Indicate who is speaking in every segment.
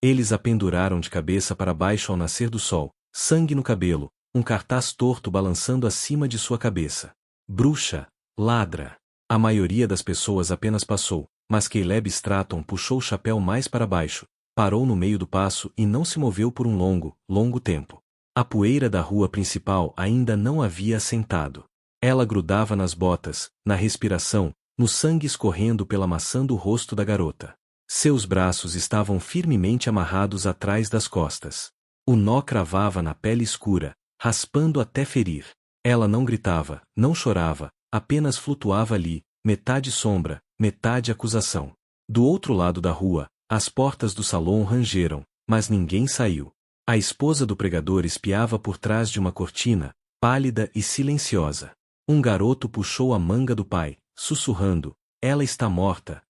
Speaker 1: Eles a penduraram de cabeça para baixo ao nascer do sol, sangue no cabelo, um cartaz torto balançando acima de sua cabeça. Bruxa, ladra. A maioria das pessoas apenas passou, mas Caleb Stratton puxou o chapéu mais para baixo, parou no meio do passo e não se moveu por um longo, longo tempo. A poeira da rua principal ainda não havia assentado. Ela grudava nas botas, na respiração, no sangue escorrendo pela maçã do rosto da garota. Seus braços estavam firmemente amarrados atrás das costas. O nó cravava na pele escura, raspando até ferir. Ela não gritava, não chorava, apenas flutuava ali, metade sombra, metade acusação. Do outro lado da rua, as portas do salão rangeram, mas ninguém saiu. A esposa do pregador espiava por trás de uma cortina, pálida e silenciosa. Um garoto puxou a manga do pai, sussurrando: "Ela está morta."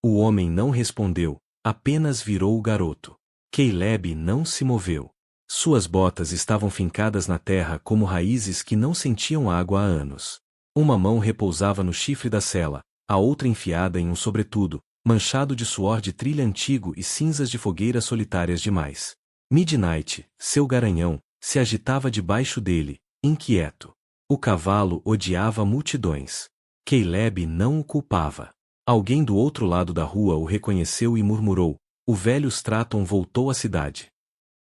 Speaker 1: O homem não respondeu, apenas virou o garoto. Caleb não se moveu. Suas botas estavam fincadas na terra como raízes que não sentiam água há anos. Uma mão repousava no chifre da sela, a outra enfiada em um sobretudo, manchado de suor de trilha antigo e cinzas de fogueiras solitárias demais. Midnight, seu garanhão, se agitava debaixo dele, inquieto. O cavalo odiava multidões. Caleb não o culpava. Alguém do outro lado da rua o reconheceu e murmurou: "O velho Stratton voltou à cidade."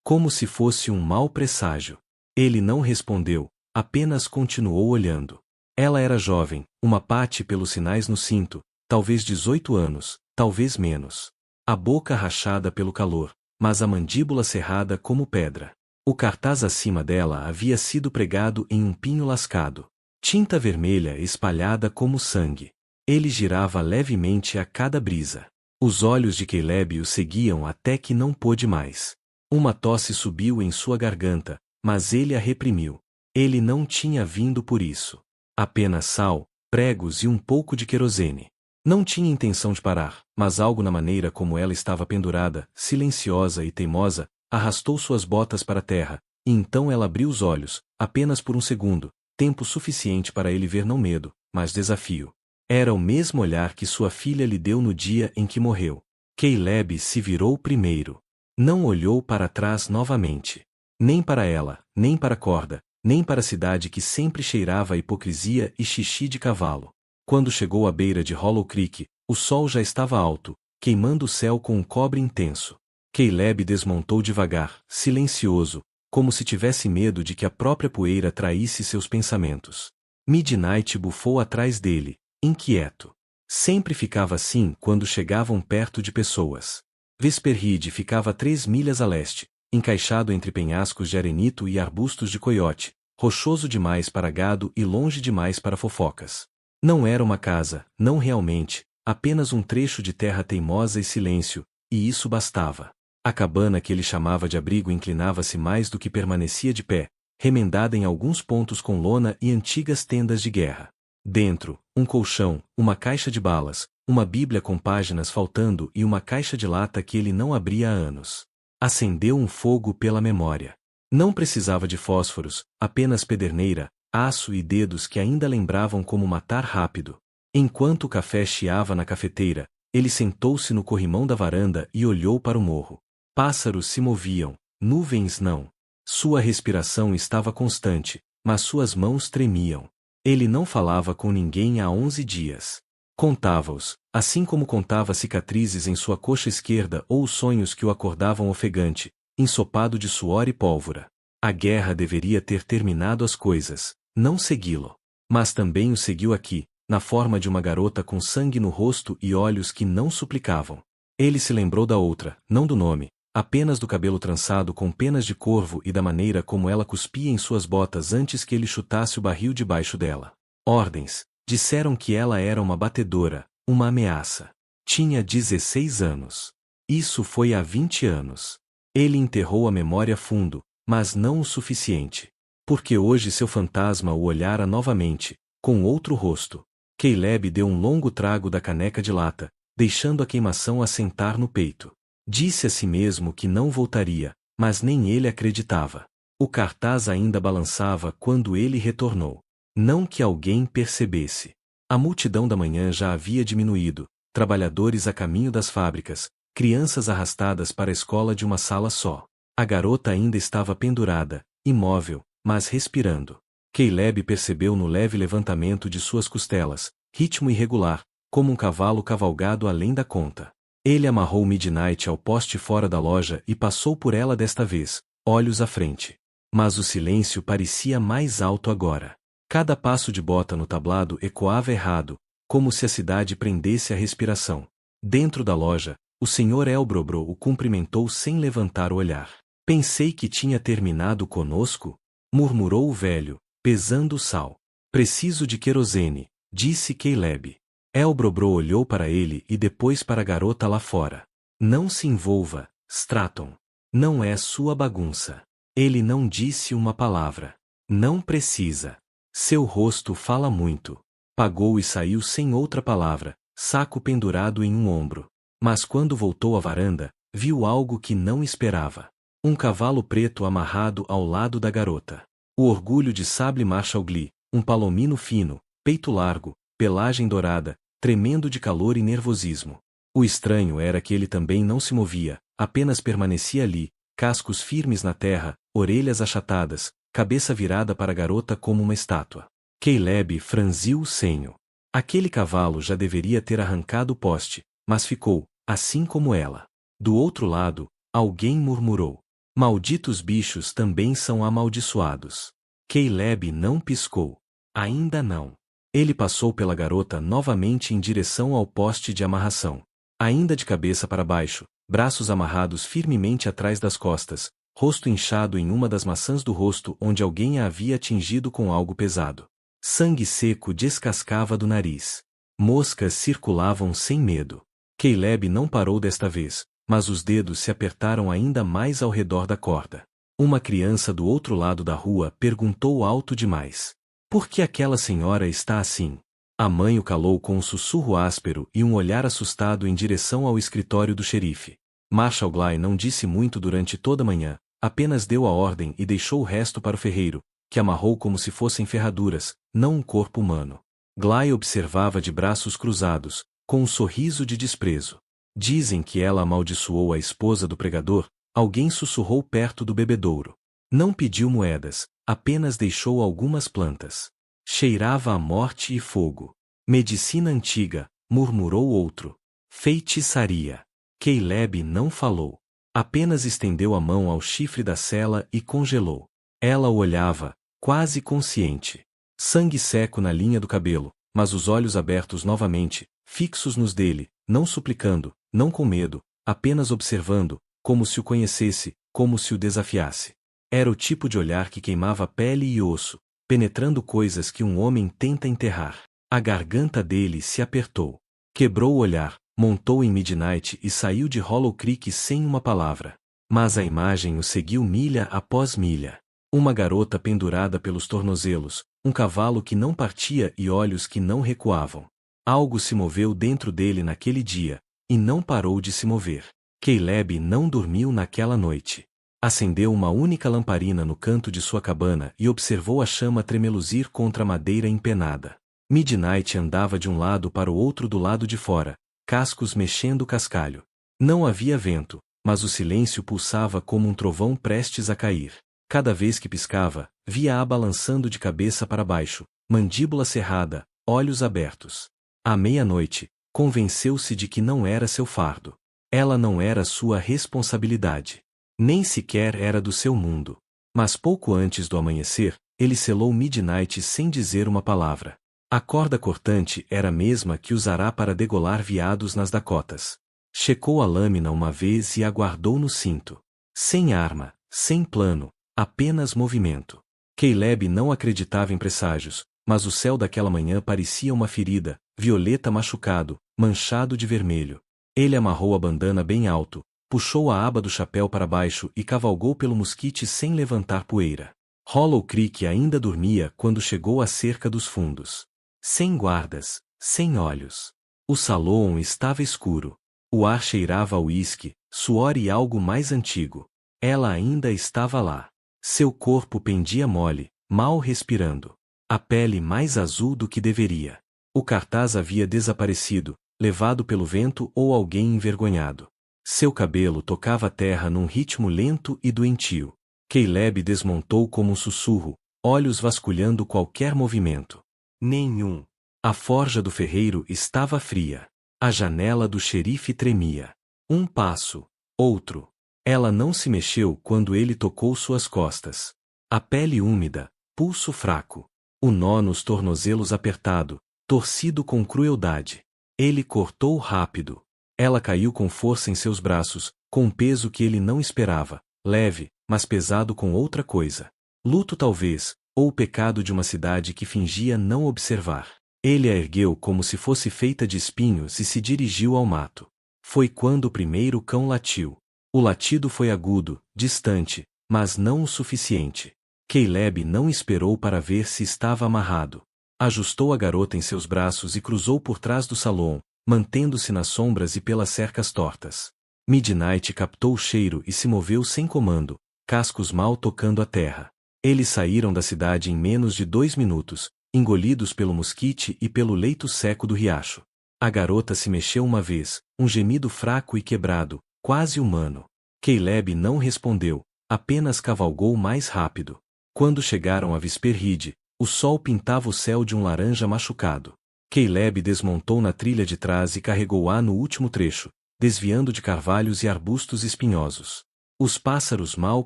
Speaker 1: Como se fosse um mau presságio. Ele não respondeu, apenas continuou olhando. Ela era jovem, uma Patty pelos sinais no cinto, talvez 18 anos, talvez menos. A boca rachada pelo calor, mas a mandíbula cerrada como pedra. O cartaz acima dela havia sido pregado em um pinho lascado. Tinta vermelha espalhada como sangue. Ele girava levemente a cada brisa. Os olhos de Caleb o seguiam até que não pôde mais. Uma tosse subiu em sua garganta, mas ele a reprimiu. Ele não tinha vindo por isso. Apenas sal, pregos e um pouco de querosene. Não tinha intenção de parar, mas algo na maneira como ela estava pendurada, silenciosa e teimosa, arrastou suas botas para a terra, e então ela abriu os olhos, apenas por um segundo, tempo suficiente para ele ver não medo, mas desafio. Era o mesmo olhar que sua filha lhe deu no dia em que morreu. Caleb se virou primeiro. Não olhou para trás novamente. Nem para ela, nem para a corda, nem para a cidade que sempre cheirava a hipocrisia e xixi de cavalo. Quando chegou à beira de Hollow Creek, o sol já estava alto, queimando o céu com um cobre intenso. Caleb desmontou devagar, silencioso, como se tivesse medo de que a própria poeira traísse seus pensamentos. Midnight bufou atrás dele, inquieto. Sempre ficava assim quando chegavam perto de pessoas. Vesperhide ficava 3 milhas a leste, encaixado entre penhascos de arenito e arbustos de coiote, rochoso demais para gado e longe demais para fofocas. Não era uma casa, não realmente, apenas um trecho de terra teimosa e silêncio, e isso bastava. A cabana que ele chamava de abrigo inclinava-se mais do que permanecia de pé, remendada em alguns pontos com lona e antigas tendas de guerra. Dentro, um colchão, uma caixa de balas, uma bíblia com páginas faltando e uma caixa de lata que ele não abria há anos. Acendeu um fogo pela memória. Não precisava de fósforos, apenas pederneira, aço e dedos que ainda lembravam como matar rápido. Enquanto o café chiava na cafeteira, ele sentou-se no corrimão da varanda e olhou para o morro. Pássaros se moviam, nuvens não. Sua respiração estava constante, mas suas mãos tremiam. Ele não falava com ninguém há 11 dias. Contava-os, assim como contava cicatrizes em sua coxa esquerda ou os sonhos que o acordavam ofegante, ensopado de suor e pólvora. A guerra deveria ter terminado as coisas, não segui-lo. Mas também o seguiu aqui, na forma de uma garota com sangue no rosto e olhos que não suplicavam. Ele se lembrou da outra, não do nome, apenas do cabelo trançado com penas de corvo e da maneira como ela cuspia em suas botas antes que ele chutasse o barril debaixo dela. Ordens. Disseram que ela era uma batedora, uma ameaça. Tinha 16 anos. Isso foi há 20 anos. Ele enterrou a memória fundo, mas não o suficiente. Porque hoje seu fantasma o olhara novamente, com outro rosto. Caleb deu um longo trago da caneca de lata, deixando a queimação assentar no peito. Disse a si mesmo que não voltaria, mas nem ele acreditava. O cartaz ainda balançava quando ele retornou. Não que alguém percebesse. A multidão da manhã já havia diminuído, trabalhadores a caminho das fábricas, crianças arrastadas para a escola de uma sala só. A garota ainda estava pendurada, imóvel, mas respirando. Caleb percebeu no leve levantamento de suas costelas, ritmo irregular, como um cavalo cavalgado além da conta. Ele amarrou Midnight ao poste fora da loja e passou por ela desta vez, olhos à frente. Mas o silêncio parecia mais alto agora. Cada passo de bota no tablado ecoava errado, como se a cidade prendesse a respiração. Dentro da loja, o Sr. Elbrobro o cumprimentou sem levantar o olhar. Pensei que tinha terminado conosco? Murmurou o velho, pesando o sal. Preciso de querosene, disse Caleb. Elbrobro olhou para ele e depois para a garota lá fora. Não se envolva, Stratton. Não é sua bagunça. Ele não disse uma palavra. Não precisa. Seu rosto fala muito. Pagou e saiu sem outra palavra, saco pendurado em um ombro. Mas quando voltou à varanda, viu algo que não esperava. Um cavalo preto amarrado ao lado da garota. O orgulho de Sable Marshall Glee, um palomino fino, peito largo, pelagem dourada, tremendo de calor e nervosismo. O estranho era que ele também não se movia, apenas permanecia ali, cascos firmes na terra, orelhas achatadas, cabeça virada para a garota como uma estátua. Caleb franziu o senho. Aquele cavalo já deveria ter arrancado o poste, mas ficou, assim como ela. Do outro lado, alguém murmurou. Malditos bichos também são amaldiçoados. Caleb não piscou. Ainda não. Ele passou pela garota novamente em direção ao poste de amarração. Ainda de cabeça para baixo, braços amarrados firmemente atrás das costas, rosto inchado em uma das maçãs do rosto onde alguém a havia atingido com algo pesado. Sangue seco descascava do nariz. Moscas circulavam sem medo. Caleb não parou desta vez, mas os dedos se apertaram ainda mais ao redor da corda. Uma criança do outro lado da rua perguntou alto demais. Por que aquela senhora está assim? A mãe o calou com um sussurro áspero e um olhar assustado em direção ao escritório do xerife. Marshall Gly não disse muito durante toda a manhã, apenas deu a ordem e deixou o resto para o ferreiro, que amarrou como se fossem ferraduras, não um corpo humano. Gly observava de braços cruzados, com um sorriso de desprezo. Dizem que ela amaldiçoou a esposa do pregador, alguém sussurrou perto do bebedouro. Não pediu moedas, apenas deixou algumas plantas. Cheirava a morte e fogo. Medicina antiga, murmurou outro. Feitiçaria. Caleb não falou. Apenas estendeu a mão ao chifre da cela e congelou. Ela o olhava, quase consciente. Sangue seco na linha do cabelo, mas os olhos abertos novamente, fixos nos dele, não suplicando, não com medo, apenas observando, como se o conhecesse, como se o desafiasse. Era o tipo de olhar que queimava pele e osso, penetrando coisas que um homem tenta enterrar. A garganta dele se apertou. Quebrou o olhar, montou em Midnight e saiu de Hollow Creek sem uma palavra. Mas a imagem o seguiu milha após milha. Uma garota pendurada pelos tornozelos, um cavalo que não partia e olhos que não recuavam. Algo se moveu dentro dele naquele dia, e não parou de se mover. Caleb não dormiu naquela noite. Acendeu uma única lamparina no canto de sua cabana e observou a chama tremeluzir contra a madeira empenada. Midnight andava de um lado para o outro do lado de fora, cascos mexendo o cascalho. Não havia vento, mas o silêncio pulsava como um trovão prestes a cair. Cada vez que piscava, via-a balançando de cabeça para baixo, mandíbula cerrada, olhos abertos. À meia-noite, convenceu-se de que não era seu fardo. Ela não era sua responsabilidade. Nem sequer era do seu mundo. Mas pouco antes do amanhecer, ele selou Midnight sem dizer uma palavra. A corda cortante era a mesma que usará para degolar veados nas Dakotas. Checou a lâmina uma vez e a guardou no cinto. Sem arma, sem plano, apenas movimento. Caleb não acreditava em presságios, mas o céu daquela manhã parecia uma ferida, violeta machucado, manchado de vermelho. Ele amarrou a bandana bem alto, puxou a aba do chapéu para baixo e cavalgou pelo mosquite sem levantar poeira. Hollow Creek ainda dormia quando chegou à cerca dos fundos. Sem guardas, sem olhos. O salão estava escuro. O ar cheirava a uísque, suor e algo mais antigo. Ela ainda estava lá. Seu corpo pendia mole, mal respirando. A pele mais azul do que deveria. O cartaz havia desaparecido, levado pelo vento ou alguém envergonhado. Seu cabelo tocava a terra num ritmo lento e doentio. Caleb desmontou como um sussurro, olhos vasculhando qualquer movimento. Nenhum. A forja do ferreiro estava fria. A janela do xerife tremia. Um passo. Outro. Ela não se mexeu quando ele tocou suas costas. A pele úmida, pulso fraco. O nó nos tornozelos apertado, torcido com crueldade. Ele cortou rápido. Ela caiu com força em seus braços, com um peso que ele não esperava, leve, mas pesado com outra coisa. Luto talvez, ou o pecado de uma cidade que fingia não observar. Ele a ergueu como se fosse feita de espinhos e se dirigiu ao mato. Foi quando o primeiro cão latiu. O latido foi agudo, distante, mas não o suficiente. Caleb não esperou para ver se estava amarrado. Ajustou a garota em seus braços e cruzou por trás do salão, mantendo-se nas sombras e pelas cercas tortas. Midnight captou o cheiro e se moveu sem comando, cascos mal tocando a terra. Eles saíram da cidade em menos de 2 minutos, engolidos pelo mosquite e pelo leito seco do riacho. A garota se mexeu uma vez, um gemido fraco e quebrado, quase humano. Caleb não respondeu, apenas cavalgou mais rápido. Quando chegaram a Vesperhide, o sol pintava o céu de um laranja machucado. Caleb desmontou na trilha de trás e carregou-a no último trecho, desviando de carvalhos e arbustos espinhosos. Os pássaros mal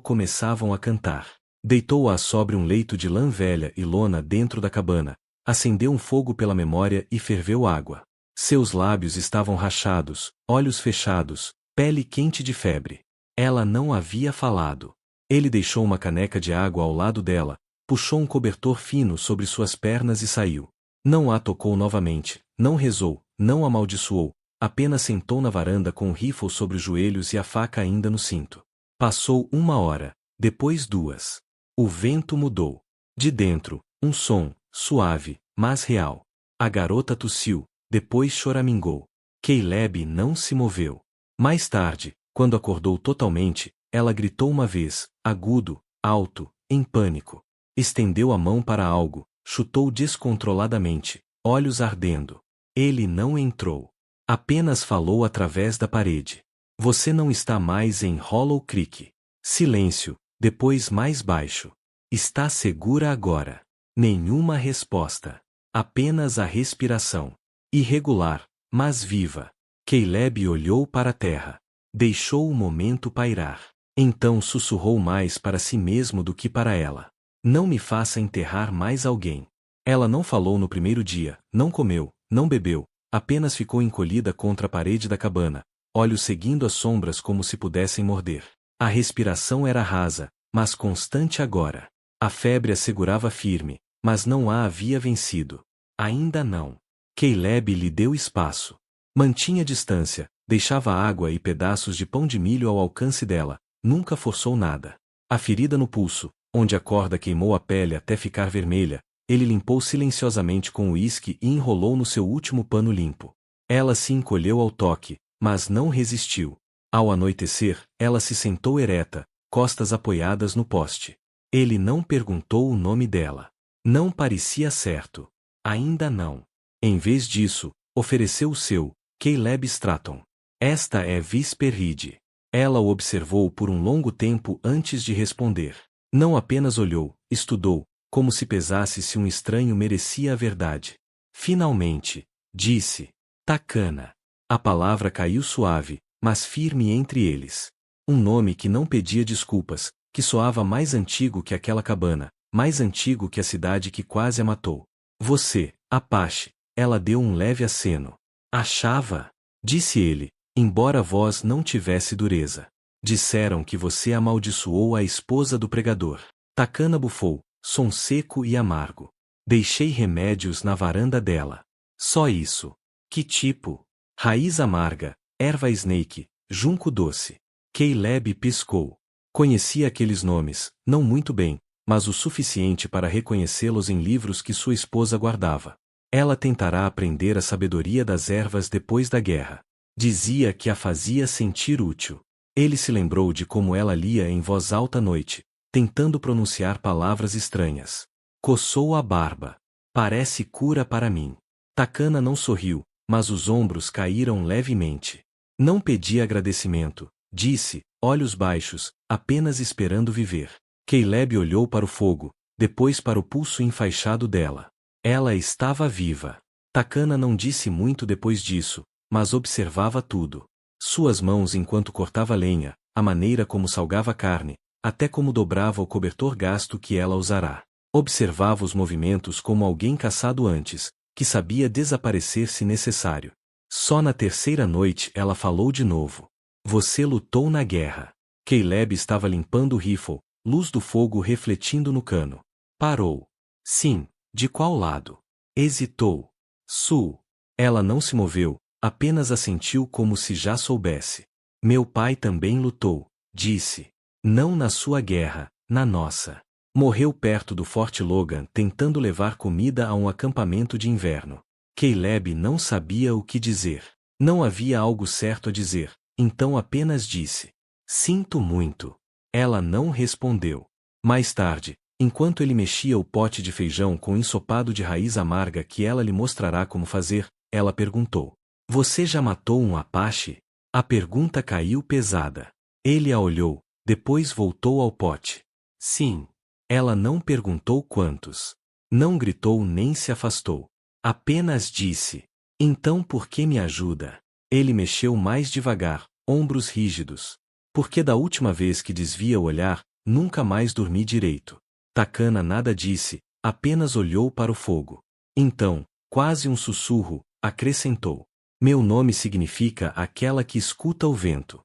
Speaker 1: começavam a cantar. Deitou-a sobre um leito de lã velha e lona dentro da cabana, acendeu um fogo pela memória e ferveu água. Seus lábios estavam rachados, olhos fechados, pele quente de febre. Ela não havia falado. Ele deixou uma caneca de água ao lado dela, puxou um cobertor fino sobre suas pernas e saiu. Não a tocou novamente, não rezou, não amaldiçoou, apenas sentou na varanda com o rifle sobre os joelhos e a faca ainda no cinto. Passou 1 hora, depois 2. O vento mudou. De dentro, um som, suave, mas real. A garota tossiu, depois choramingou. Caleb não se moveu. Mais tarde, quando acordou totalmente, ela gritou uma vez, agudo, alto, em pânico. Estendeu a mão para algo, chutou descontroladamente, olhos ardendo. Ele não entrou. Apenas falou através da parede. Você não está mais em Hollow Creek. Silêncio, depois mais baixo. Está segura agora. Nenhuma resposta. Apenas a respiração. Irregular, mas viva. Caleb olhou para a terra. Deixou o momento pairar. Então sussurrou mais para si mesmo do que para ela. Não me faça enterrar mais alguém. Ela não falou no primeiro dia, não comeu, não bebeu, apenas ficou encolhida contra a parede da cabana, olhos seguindo as sombras como se pudessem morder. A respiração era rasa, mas constante agora. A febre a segurava firme, mas não a havia vencido. Ainda não. Caleb lhe deu espaço. Mantinha distância, deixava água e pedaços de pão de milho ao alcance dela, nunca forçou nada. A ferida no pulso, onde a corda queimou a pele até ficar vermelha, ele limpou silenciosamente com o uísque e enrolou no seu último pano limpo. Ela se encolheu ao toque, mas não resistiu. Ao anoitecer, ela se sentou ereta, costas apoiadas no poste. Ele não perguntou o nome dela. Não parecia certo. Ainda não. Em vez disso, ofereceu o seu, Caleb Stratton. Esta é Vesperhide. Ela o observou por um longo tempo antes de responder. Não apenas olhou, estudou, como se pesasse se um estranho merecia a verdade. Finalmente, disse: Takana. A palavra caiu suave, mas firme entre eles. Um nome que não pedia desculpas, que soava mais antigo que aquela cabana, mais antigo que a cidade que quase a matou. Você, Apache. Ela deu um leve aceno. Achava? Disse ele, embora a voz não tivesse dureza. Disseram que você amaldiçoou a esposa do pregador. Takana bufou, som seco e amargo. Deixei remédios na varanda dela. Só isso. Que tipo? Raiz amarga, erva snake, junco doce. Caleb piscou. Conhecia aqueles nomes, não muito bem, mas o suficiente para reconhecê-los em livros que sua esposa guardava. Ela tentará aprender a sabedoria das ervas depois da guerra. Dizia que a fazia sentir útil. Ele se lembrou de como ela lia em voz alta à noite, tentando pronunciar palavras estranhas. Coçou a barba. Parece cura para mim. Takana não sorriu, mas os ombros caíram levemente. Não pedi agradecimento, disse, olhos baixos, apenas esperando viver. Caleb olhou para o fogo, depois para o pulso enfaixado dela. Ela estava viva. Takana não disse muito depois disso, mas observava tudo. Suas mãos enquanto cortava lenha, a maneira como salgava a carne, até como dobrava o cobertor gasto que ela usará. Observava os movimentos como alguém caçado antes, que sabia desaparecer se necessário. Só na terceira noite ela falou de novo. Você lutou na guerra. Caleb estava limpando o rifle, luz do fogo refletindo no cano. Parou. Sim, de qual lado? Hesitou. Sul. Ela não se moveu, apenas assentiu como se já soubesse. Meu pai também lutou, disse. Não na sua guerra, na nossa. Morreu perto do Forte Logan tentando levar comida a um acampamento de inverno. Caleb não sabia o que dizer. Não havia algo certo a dizer, então apenas disse. Sinto muito. Ela não respondeu. Mais tarde, enquanto ele mexia o pote de feijão com ensopado de raiz amarga que ela lhe mostrará como fazer, ela perguntou. Você já matou um Apache? A pergunta caiu pesada. Ele a olhou, depois voltou ao pote. Sim. Ela não perguntou quantos. Não gritou nem se afastou. Apenas disse. Então por que me ajuda? Ele mexeu mais devagar, ombros rígidos. Porque da última vez que desvia o olhar, nunca mais dormi direito. Takana nada disse, apenas olhou para o fogo. Então, quase um sussurro, acrescentou. Meu nome significa aquela que escuta o vento.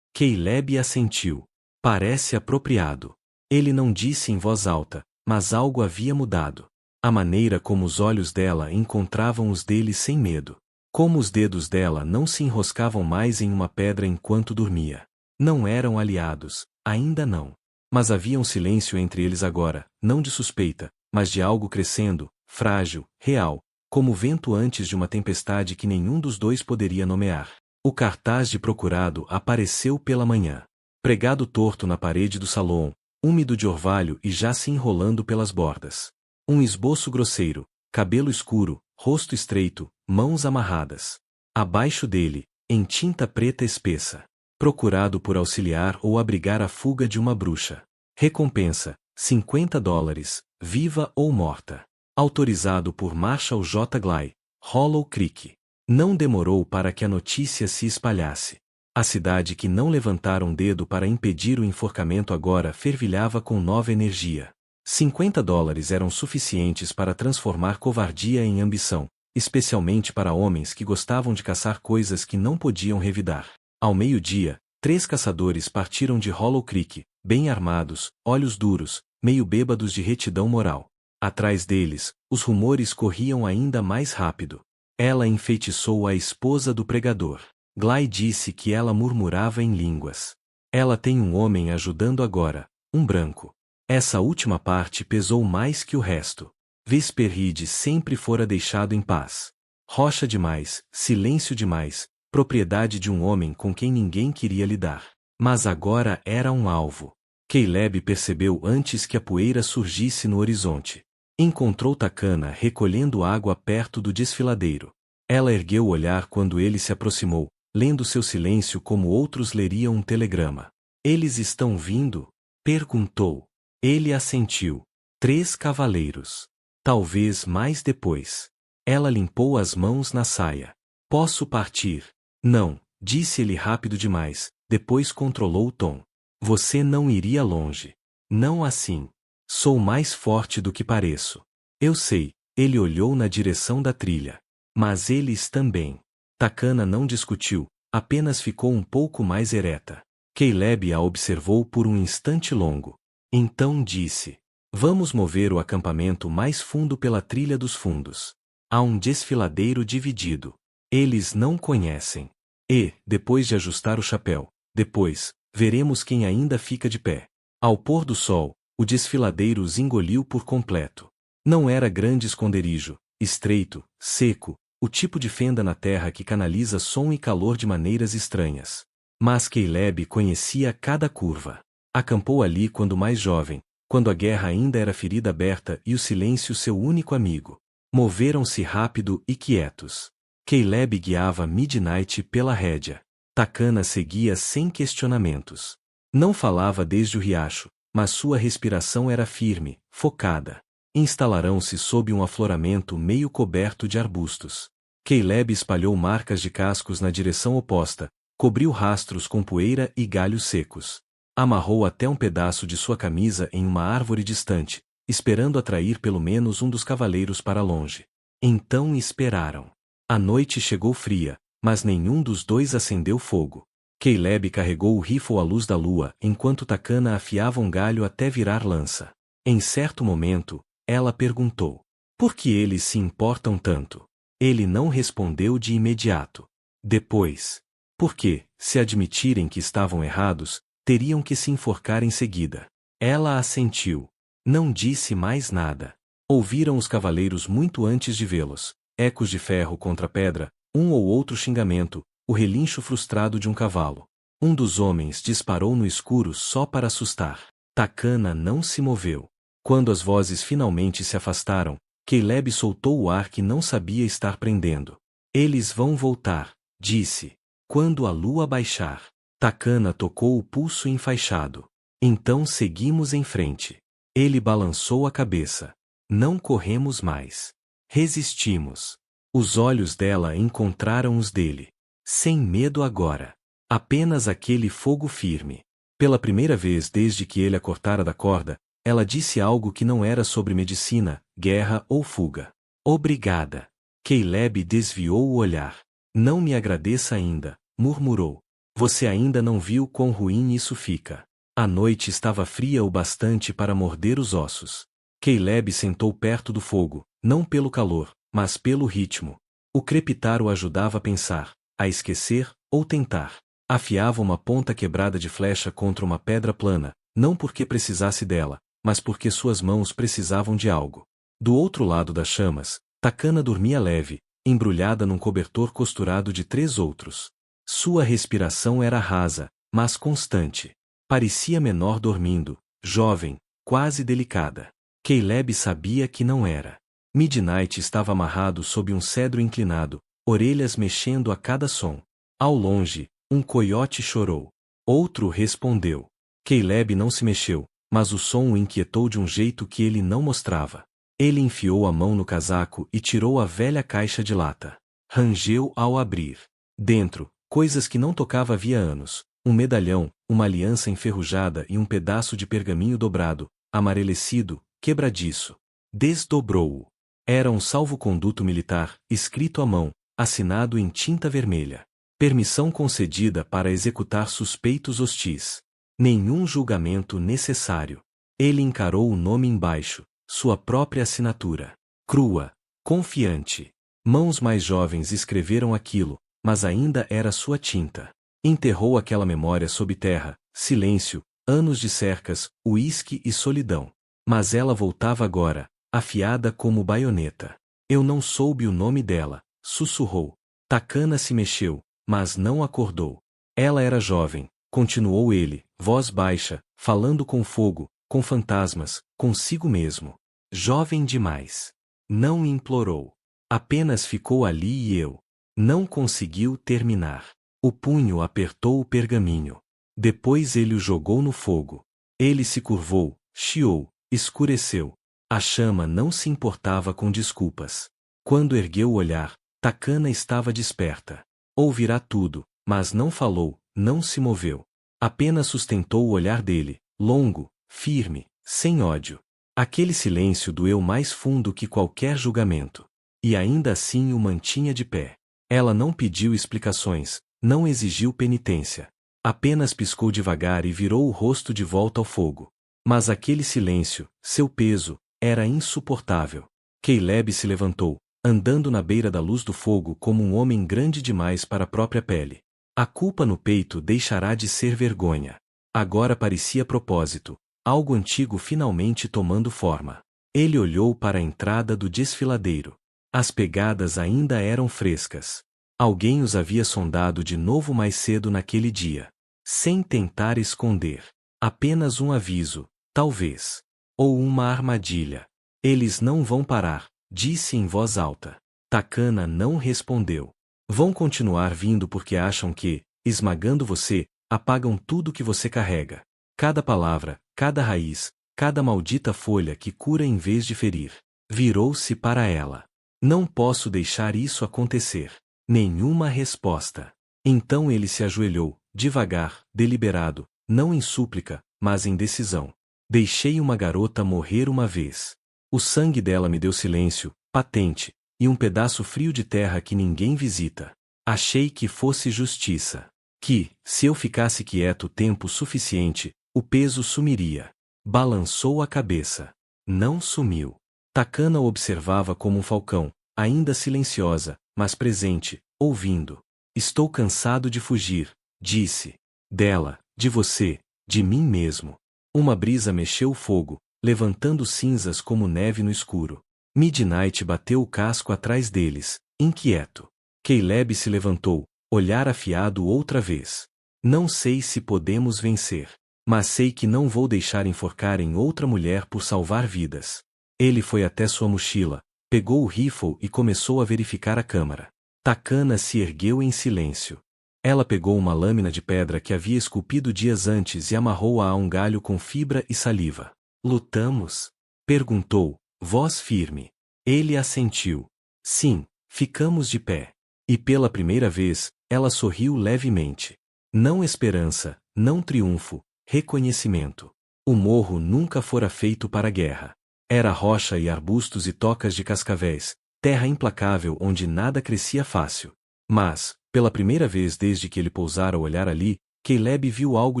Speaker 1: Caleb assentiu. Parece apropriado. Ele não disse em voz alta, mas algo havia mudado. A maneira como os olhos dela encontravam os dele sem medo. Como os dedos dela não se enroscavam mais em uma pedra enquanto dormia. Não eram aliados, ainda não. Mas havia um silêncio entre eles agora, não de suspeita, mas de algo crescendo, frágil, real, como o vento antes de uma tempestade que nenhum dos dois poderia nomear. O cartaz de procurado apareceu pela manhã. Pregado torto na parede do salão, úmido de orvalho e já se enrolando pelas bordas. Um esboço grosseiro, cabelo escuro, rosto estreito, mãos amarradas. Abaixo dele, em tinta preta espessa. Procurado por auxiliar ou abrigar a fuga de uma bruxa. Recompensa, $50, viva ou morta. Autorizado por Marshall J. Glynn, Hollow Creek. Não demorou para que a notícia se espalhasse. A cidade que não levantara um dedo para impedir o enforcamento agora fervilhava com nova energia. $50 eram suficientes para transformar covardia em ambição, especialmente para homens que gostavam de caçar coisas que não podiam revidar. Ao meio-dia, 3 caçadores partiram de Hollow Creek, bem armados, olhos duros, meio bêbados de retidão moral. Atrás deles, os rumores corriam ainda mais rápido. Ela enfeitiçou a esposa do pregador. Glynn disse que ela murmurava em línguas. Ela tem um homem ajudando agora, um branco. Essa última parte pesou mais que o resto. Vesperride sempre fora deixado em paz. Rocha demais, silêncio demais, propriedade de um homem com quem ninguém queria lidar. Mas agora era um alvo. Caleb percebeu antes que a poeira surgisse no horizonte. Encontrou Takana recolhendo água perto do desfiladeiro. Ela ergueu o olhar quando ele se aproximou, lendo seu silêncio como outros leriam um telegrama. Eles estão vindo? Perguntou. Ele assentiu. 3 cavaleiros. Talvez mais depois. Ela limpou as mãos na saia. Posso partir? Não, disse ele rápido demais, depois controlou o tom. Você não iria longe. Não assim. Sou mais forte do que pareço. Eu sei, ele olhou na direção da trilha. Mas eles também. Takana não discutiu, apenas ficou um pouco mais ereta. Caleb a observou por um instante longo. Então disse. Vamos mover o acampamento mais fundo pela trilha dos fundos. Há um desfiladeiro dividido. Eles não conhecem. E, depois de ajustar o chapéu, depois, veremos quem ainda fica de pé. Ao pôr do sol, o desfiladeiro os engoliu por completo. Não era grande esconderijo, estreito, seco, o tipo de fenda na terra que canaliza som e calor de maneiras estranhas. Mas Caleb conhecia cada curva. Acampou ali quando mais jovem, quando a guerra ainda era ferida aberta e o silêncio seu único amigo. Moveram-se rápido e quietos. Caleb guiava Midnight pela rédea. Takana seguia sem questionamentos. Não falava desde o riacho, mas sua respiração era firme, focada. Instalaram-se sob um afloramento meio coberto de arbustos. Caleb espalhou marcas de cascos na direção oposta, cobriu rastros com poeira e galhos secos. Amarrou até um pedaço de sua camisa em uma árvore distante, esperando atrair pelo menos um dos cavaleiros para longe. Então esperaram. A noite chegou fria, mas nenhum dos dois acendeu fogo. Caleb carregou o rifle à luz da lua enquanto Takana afiava um galho até virar lança. Em certo momento, ela perguntou: por que eles se importam tanto? Ele não respondeu de imediato. Depois: porque, se admitirem que estavam errados, teriam que se enforcar em seguida. Ela assentiu. Não disse mais nada. Ouviram os cavaleiros muito antes de vê-los. Ecos de ferro contra pedra, um ou outro xingamento, o relincho frustrado de um cavalo. Um dos homens disparou no escuro só para assustar. Takana não se moveu. Quando as vozes finalmente se afastaram, Caleb soltou o ar que não sabia estar prendendo. Eles vão voltar, disse. Quando a lua baixar. Takana tocou o pulso enfaixado. Então seguimos em frente. Ele balançou a cabeça. Não corremos mais. Resistimos. Os olhos dela encontraram os dele. Sem medo agora. Apenas aquele fogo firme. Pela primeira vez desde que ele a cortara da corda, ela disse algo que não era sobre medicina, guerra ou fuga. Obrigada. Caleb desviou o olhar. Não me agradeça ainda, murmurou. Você ainda não viu quão ruim isso fica. A noite estava fria o bastante para morder os ossos. Caleb sentou perto do fogo, não pelo calor, mas pelo ritmo. O crepitar o ajudava a pensar, a esquecer, ou tentar. Afiava uma ponta quebrada de flecha contra uma pedra plana, não porque precisasse dela, mas porque suas mãos precisavam de algo. Do outro lado das chamas, Takana dormia leve, embrulhada num cobertor costurado de 3 outros. Sua respiração era rasa, mas constante. Parecia menor dormindo, jovem, quase delicada. Caleb sabia que não era. Midnight estava amarrado sob um cedro inclinado, orelhas mexendo a cada som. Ao longe, um coiote chorou. Outro respondeu. Caleb não se mexeu, mas o som o inquietou de um jeito que ele não mostrava. Ele enfiou a mão no casaco e tirou a velha caixa de lata. Rangeu ao abrir. Dentro, coisas que não tocava havia anos, um medalhão, uma aliança enferrujada e um pedaço de pergaminho dobrado, amarelecido, quebradiço. Desdobrou-o. Era um salvo-conduto militar, escrito à mão, assinado em tinta vermelha. Permissão concedida para executar suspeitos hostis. Nenhum julgamento necessário. Ele encarou o nome embaixo, sua própria assinatura. Crua, confiante. Mãos mais jovens escreveram aquilo, mas ainda era sua tinta. Enterrou aquela memória sob terra, silêncio, anos de cercas, uísque e solidão. Mas ela voltava agora, afiada como baioneta. Eu não soube o nome dela, sussurrou. Takana se mexeu, mas não acordou. Ela era jovem, continuou ele, voz baixa, falando com fogo, com fantasmas, consigo mesmo. Jovem demais. Não implorou. Apenas ficou ali e eu. Não conseguiu terminar. O punho apertou o pergaminho. Depois ele o jogou no fogo. Ele se curvou, chiou, escureceu. A chama não se importava com desculpas. Quando ergueu o olhar, Takana estava desperta. Ouvirá tudo, mas não falou, não se moveu. Apenas sustentou o olhar dele, longo, firme, sem ódio. Aquele silêncio doeu mais fundo que qualquer julgamento. E ainda assim o mantinha de pé. Ela não pediu explicações, não exigiu penitência. Apenas piscou devagar e virou o rosto de volta ao fogo. Mas aquele silêncio, seu peso, era insuportável. Caleb se levantou, andando na beira da luz do fogo como um homem grande demais para a própria pele. A culpa no peito deixará de ser vergonha. Agora parecia propósito, algo antigo finalmente tomando forma. Ele olhou para a entrada do desfiladeiro. As pegadas ainda eram frescas. Alguém os havia sondado de novo mais cedo naquele dia. Sem tentar esconder. Apenas um aviso, talvez. Ou uma armadilha. Eles não vão parar, disse em voz alta. Takana não respondeu. Vão continuar vindo porque acham que, esmagando você, apagam tudo que você carrega. Cada palavra, cada raiz, cada maldita folha que cura em vez de ferir. Virou-se para ela. Não posso deixar isso acontecer. Nenhuma resposta. Então ele se ajoelhou, devagar, deliberado, não em súplica, mas em decisão. Deixei uma garota morrer uma vez. O sangue dela me deu silêncio, patente, e um pedaço frio de terra que ninguém visita. Achei que fosse justiça. Que, se eu ficasse quieto tempo suficiente, o peso sumiria. Balançou a cabeça. Não sumiu. Takana observava como um falcão, ainda silenciosa, mas presente, ouvindo. Estou cansado de fugir, disse. Dela, de você, de mim mesmo. Uma brisa mexeu o fogo, levantando cinzas como neve no escuro. Midnight bateu o casco atrás deles, inquieto. Caleb se levantou, olhar afiado outra vez. Não sei se podemos vencer, mas sei que não vou deixar enforcarem outra mulher por salvar vidas. Ele foi até sua mochila, pegou o rifle e começou a verificar a câmara. Takana se ergueu em silêncio. Ela pegou uma lâmina de pedra que havia esculpido dias antes e amarrou-a a um galho com fibra e saliva. Lutamos? Perguntou, voz firme. Ele assentiu. Sim, ficamos de pé. E pela primeira vez, ela sorriu levemente. Não esperança, não triunfo, reconhecimento. O morro nunca fora feito para a guerra. Era rocha e arbustos e tocas de cascavéis, terra implacável onde nada crescia fácil. Mas, pela primeira vez desde que ele pousara o olhar ali, Caleb viu algo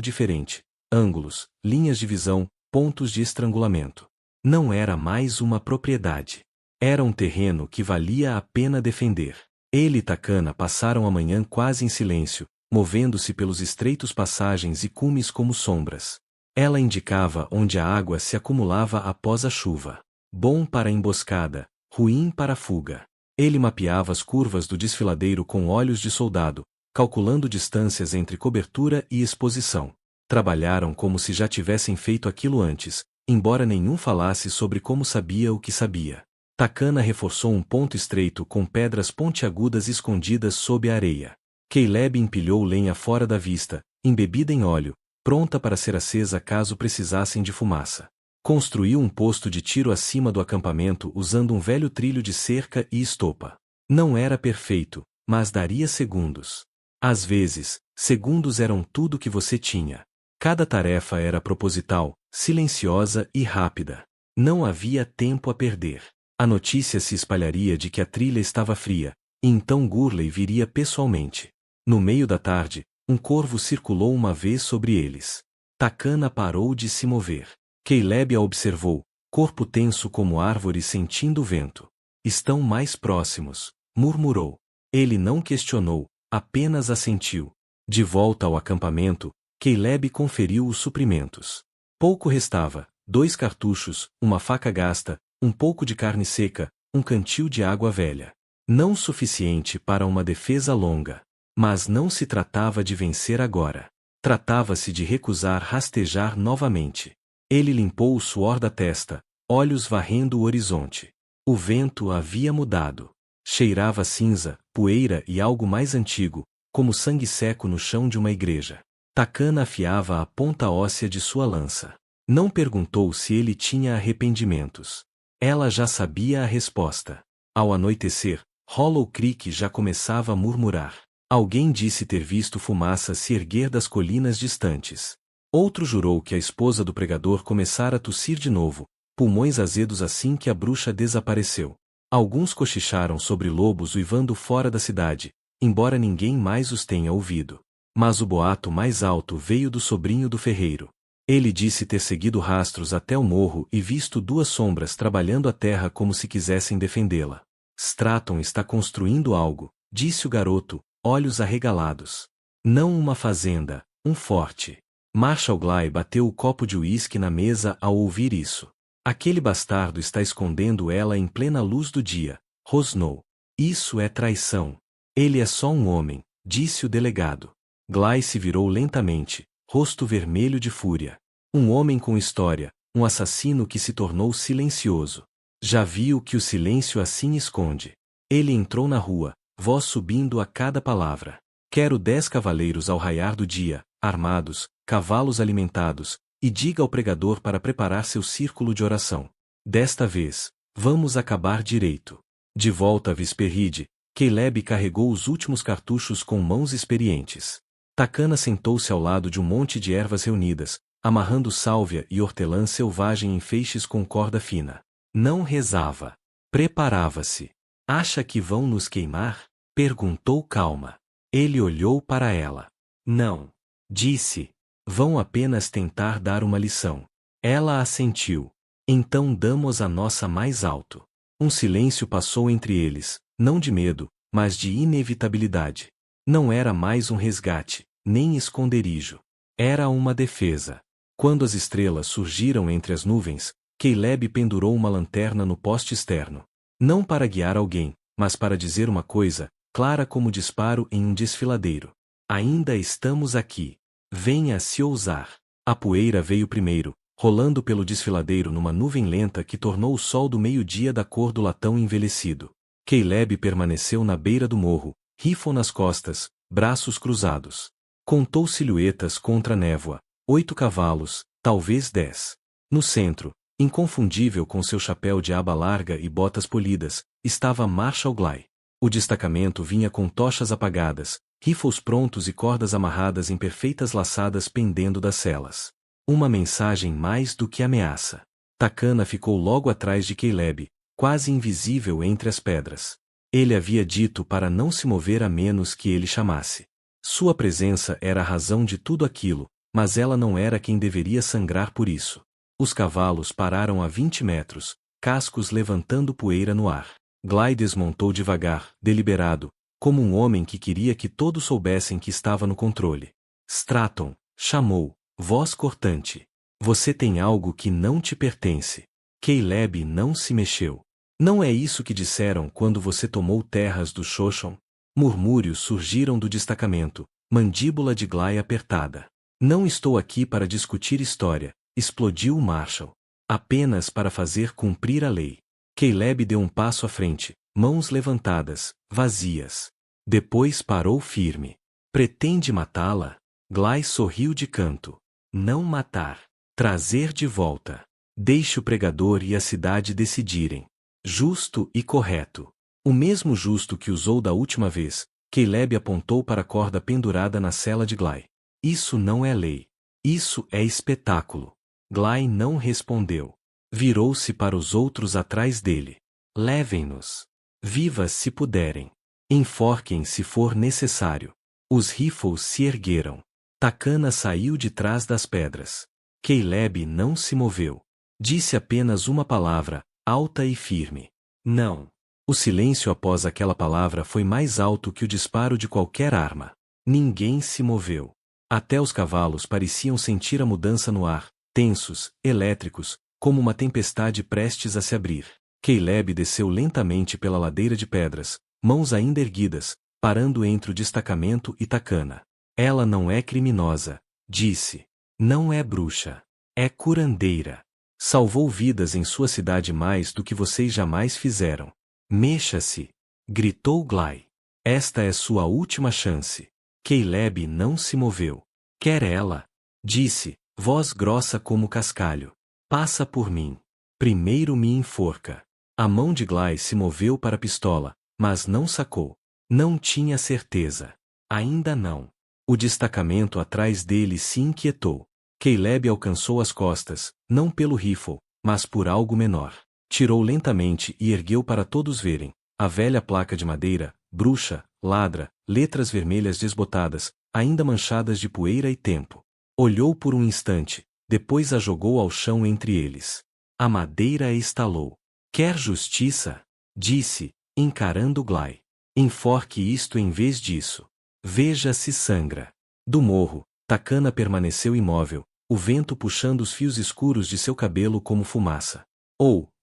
Speaker 1: diferente. Ângulos, linhas de visão, pontos de estrangulamento. Não era mais uma propriedade. Era um terreno que valia a pena defender. Ele e Takana passaram a manhã quase em silêncio, movendo-se pelos estreitos passagens e cumes como sombras. Ela indicava onde a água se acumulava após a chuva. Bom para a emboscada, ruim para a fuga. Ele mapeava as curvas do desfiladeiro com olhos de soldado, calculando distâncias entre cobertura e exposição. Trabalharam como se já tivessem feito aquilo antes, embora nenhum falasse sobre como sabia o que sabia. Takana reforçou um ponto estreito com pedras pontiagudas escondidas sob a areia. Caleb empilhou lenha fora da vista, embebida em óleo, pronta para ser acesa caso precisassem de fumaça. Construiu um posto de tiro acima do acampamento usando um velho trilho de cerca e estopa. Não era perfeito, mas daria segundos. Às vezes, segundos eram tudo que você tinha. Cada tarefa era proposital, silenciosa e rápida. Não havia tempo a perder. A notícia se espalharia de que a trilha estava fria, e então Gurley viria pessoalmente. No meio da tarde, um corvo circulou uma vez sobre eles. Takana parou de se mover. Caleb a observou, corpo tenso como árvore sentindo o vento. Estão mais próximos, murmurou. Ele não questionou, apenas assentiu. De volta ao acampamento, Caleb conferiu os suprimentos. Pouco restava, 2 cartuchos, uma faca gasta, um pouco de carne seca, um cantil de água velha. Não suficiente para uma defesa longa. Mas não se tratava de vencer agora. Tratava-se de recusar rastejar novamente. Ele limpou o suor da testa, olhos varrendo o horizonte. O vento havia mudado. Cheirava cinza, poeira e algo mais antigo, como sangue seco no chão de uma igreja. Takana afiava a ponta óssea de sua lança. Não perguntou se ele tinha arrependimentos. Ela já sabia a resposta. Ao anoitecer, Hollow Creek já começava a murmurar. Alguém disse ter visto fumaça se erguer das colinas distantes. Outro jurou que a esposa do pregador começara a tossir de novo, pulmões azedos assim que a bruxa desapareceu. Alguns cochicharam sobre lobos uivando fora da cidade, embora ninguém mais os tenha ouvido. Mas o boato mais alto veio do sobrinho do ferreiro. Ele disse ter seguido rastros até o morro e visto 2 sombras trabalhando a terra como se quisessem defendê-la. Stratton está construindo algo, disse o garoto, olhos arregalados. Não uma fazenda, um forte. Marshall Gly bateu o copo de uísque na mesa ao ouvir isso. Aquele bastardo está escondendo ela em plena luz do dia, rosnou. Isso é traição. Ele é só um homem, disse o delegado. Gly se virou lentamente, rosto vermelho de fúria. Um homem com história, um assassino que se tornou silencioso. Já viu que o silêncio assim esconde. Ele entrou na rua, voz subindo a cada palavra. Quero 10 cavaleiros ao raiar do dia, armados, cavalos alimentados, e diga ao pregador para preparar seu círculo de oração. Desta vez, vamos acabar direito. De volta a Visperride, Caleb carregou os últimos cartuchos com mãos experientes. Takana sentou-se ao lado de um monte de ervas reunidas, amarrando sálvia e hortelã selvagem em feixes com corda fina. Não rezava. Preparava-se. Acha que vão nos queimar? Perguntou calma. Ele olhou para ela. Não. Disse. Vão apenas tentar dar uma lição. Ela assentiu. Então damos a nossa mais alto. Um silêncio passou entre eles, não de medo, mas de inevitabilidade. Não era mais um resgate, nem esconderijo. Era uma defesa. Quando as estrelas surgiram entre as nuvens, Caleb pendurou uma lanterna no poste externo. Não para guiar alguém, mas para dizer uma coisa, clara como disparo em um desfiladeiro. Ainda estamos aqui. Venha se ousar. A poeira veio primeiro, rolando pelo desfiladeiro numa nuvem lenta que tornou o sol do meio-dia da cor do latão envelhecido. Caleb permaneceu na beira do morro, rifle nas costas, braços cruzados. Contou silhuetas contra a névoa. 8 cavalos, talvez 10. No centro, inconfundível com seu chapéu de aba larga e botas polidas, estava Marshal Glide. O destacamento vinha com tochas apagadas, rifles prontos e cordas amarradas em perfeitas laçadas pendendo das celas. Uma mensagem mais do que ameaça. Takana ficou logo atrás de Caleb, quase invisível entre as pedras. Ele havia dito para não se mover a menos que ele chamasse. Sua presença era a razão de tudo aquilo, mas ela não era quem deveria sangrar por isso. Os cavalos pararam a 20 metros, cascos levantando poeira no ar. Glide desmontou devagar, deliberado, como um homem que queria que todos soubessem que estava no controle. Stratton, chamou, voz cortante. Você tem algo que não te pertence. Caleb não se mexeu. Não é isso que disseram quando você tomou terras do Shoshone? Murmúrios surgiram do destacamento, mandíbula de Glide apertada. Não estou aqui para discutir história, explodiu o Marshal. Apenas para fazer cumprir a lei. Caleb deu um passo à frente, mãos levantadas, vazias. Depois parou firme. Pretende matá-la? Glide sorriu de canto. Não matar. Trazer de volta. Deixe o pregador e a cidade decidirem. Justo e correto. O mesmo justo que usou da última vez, Caleb apontou para a corda pendurada na cela de Glide. Isso não é lei. Isso é espetáculo. Glide não respondeu. Virou-se para os outros atrás dele. Levem-nos. Vivas se puderem. Enforquem se for necessário. Os rifles se ergueram. Takana saiu de trás das pedras. Caleb não se moveu. Disse apenas uma palavra, alta e firme. Não. O silêncio após aquela palavra foi mais alto que o disparo de qualquer arma. Ninguém se moveu. Até os cavalos pareciam sentir a mudança no ar, tensos, elétricos, como uma tempestade prestes a se abrir. Caleb desceu lentamente pela ladeira de pedras, mãos ainda erguidas, parando entre o destacamento e Takana. Ela não é criminosa, disse. Não é bruxa. É curandeira. Salvou vidas em sua cidade mais do que vocês jamais fizeram. Mexa-se! Gritou Glide. Esta é sua última chance. Caleb não se moveu. Quer ela? Disse, voz grossa como cascalho. Passa por mim. Primeiro me enforca. A mão de Glide se moveu para a pistola, mas não sacou. Não tinha certeza. Ainda não. O destacamento atrás dele se inquietou. Caleb alcançou as costas, não pelo rifle, mas por algo menor. Tirou lentamente e ergueu para todos verem. A velha placa de madeira, bruxa, ladra, letras vermelhas desbotadas, ainda manchadas de poeira e tempo. Olhou por um instante, depois a jogou ao chão entre eles. A madeira estalou. Quer justiça? Disse, encarando Glide. Enforque isto em vez disso. Veja se sangra. Do morro, Takana permaneceu imóvel, o vento puxando os fios escuros de seu cabelo como fumaça.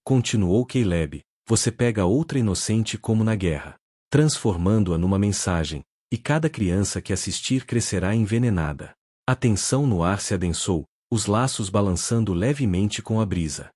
Speaker 1: Continuou Caleb, você pega outra inocente como na guerra, transformando-a numa mensagem, e cada criança que assistir crescerá envenenada. A tensão no ar se adensou, os laços balançando levemente com a brisa.